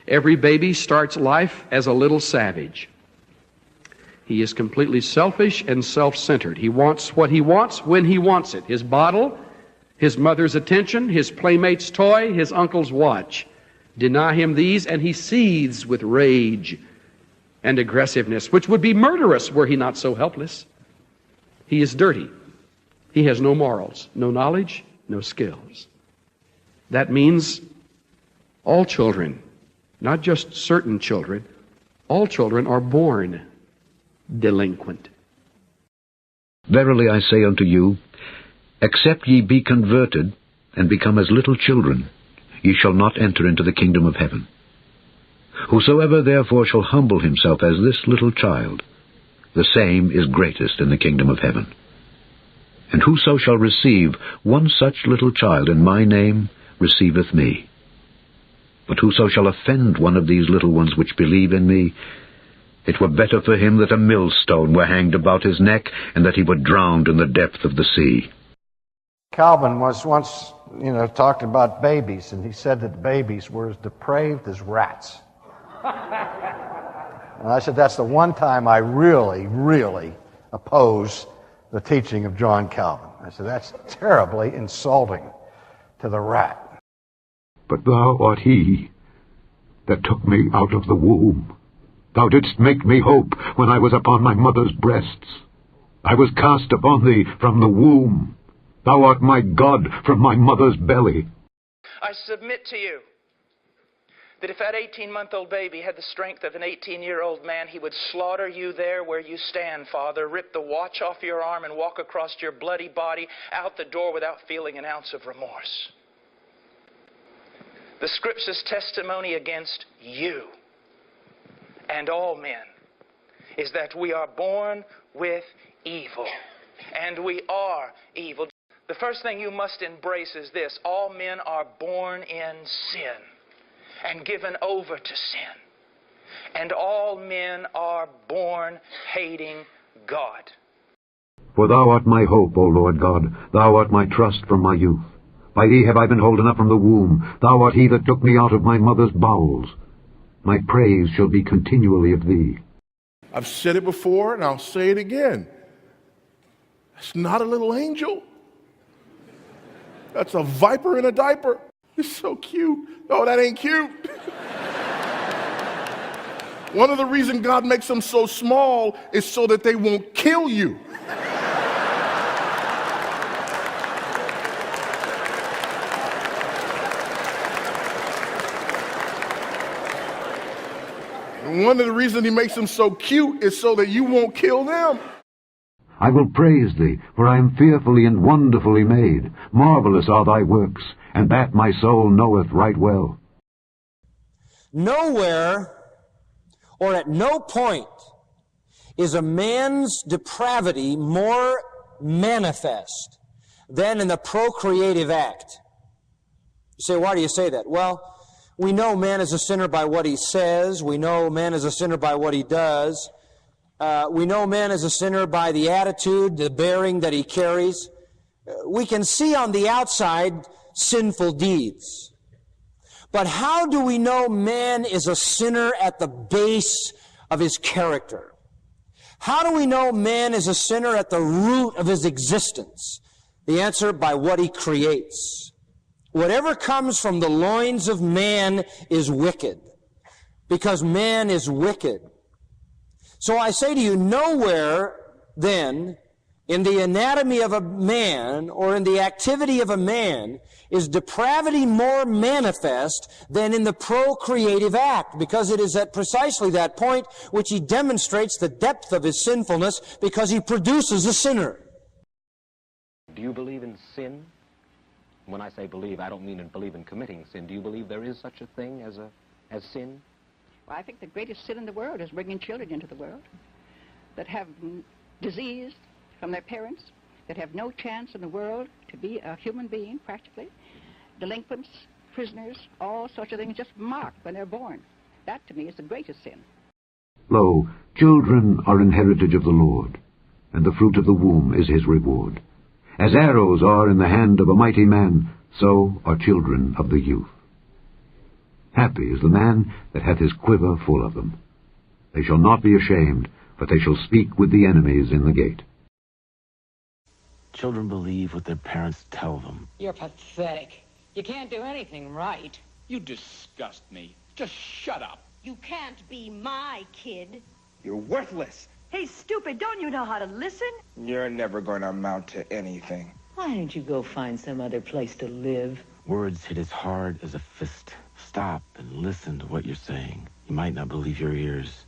Every baby starts life as a little savage. He is completely selfish and self-centered. He wants what he wants when he wants it. His bottle, his mother's attention, his playmate's toy, his uncle's watch. Deny him these, and he seethes with rage and aggressiveness, which would be murderous were he not so helpless. He is dirty. He has no morals, no knowledge, no skills. That means all children, not just certain children, all children are born delinquent. Verily I say unto you, except ye be converted, and become as little children, ye shall not enter into the kingdom of heaven. Whosoever therefore shall humble himself as this little child, the same is greatest in the kingdom of heaven. And whoso shall receive one such little child in my name receiveth me. But whoso shall offend one of these little ones which believe in me, it were better for him that a millstone were hanged about his neck, and that he were drowned in the depth of the sea. Calvin was once, talking about babies, and he said that babies were as depraved as rats. And I said, that's the one time I really, really oppose the teaching of John Calvin. I said, that's terribly insulting to the rat. But thou art he that took me out of the womb. Thou didst make me hope when I was upon my mother's breasts. I was cast upon thee from the womb. Thou art my God from my mother's belly. I submit to you that if that 18-month-old baby had the strength of an 18-year-old man, he would slaughter you there where you stand, Father, rip the watch off your arm and walk across your bloody body out the door without feeling an ounce of remorse. The Scripture's testimony against you and all men is that we are born with evil, and we are evil. The first thing you must embrace is this: all men are born in sin and given over to sin, and all men are born hating God. For thou art my hope, O Lord God, thou art my trust from my youth. By thee have I been holden up from the womb. Thou art he that took me out of my mother's bowels. My praise shall be continually of thee. I've said it before, and I'll say it again. That's not a little angel. That's a viper in a diaper. It's so cute. Oh, that ain't cute. One of the reasons God makes them so small is so that they won't kill you. And one of the reasons he makes them so cute is so that you won't kill them. I will praise thee, for I am fearfully and wonderfully made. Marvelous are thy works, and that my soul knoweth right well. Nowhere or at no point is a man's depravity more manifest than in the procreative act. You say, why do you say that? Well, we know man is a sinner by what he says. We know man is a sinner by what he does. We know man is a sinner by the attitude, the bearing that he carries. We can see on the outside sinful deeds. But how do we know man is a sinner at the base of his character? How do we know man is a sinner at the root of his existence? The answer: by what he creates. Whatever comes from the loins of man is wicked, because man is wicked. So I say to you, nowhere then in the anatomy of a man or in the activity of a man is depravity more manifest than in the procreative act, because it is at precisely that point which he demonstrates the depth of his sinfulness, because he produces a sinner. Do you believe in sin? When I say believe, I don't mean believe in committing sin. Do you believe there is such a thing as sin? Well, I think the greatest sin in the world is bringing children into the world that have disease from their parents, that have no chance in the world to be a human being, practically. Delinquents, prisoners, all sorts of things just marked when they're born. That, to me, is the greatest sin. Lo, children are an heritage of the Lord, and the fruit of the womb is his reward. As arrows are in the hand of a mighty man, so are children of the youth. Happy is the man that hath his quiver full of them. They shall not be ashamed, but they shall speak with the enemies in the gate. Children believe what their parents tell them. You're pathetic. You can't do anything right. You disgust me. Just shut up. You can't be my kid. You're worthless. Hey, stupid, don't you know how to listen? You're never going to amount to anything. Why don't you go find some other place to live? Words hit as hard as a fist. Stop and listen to what you're saying. You might not believe your ears.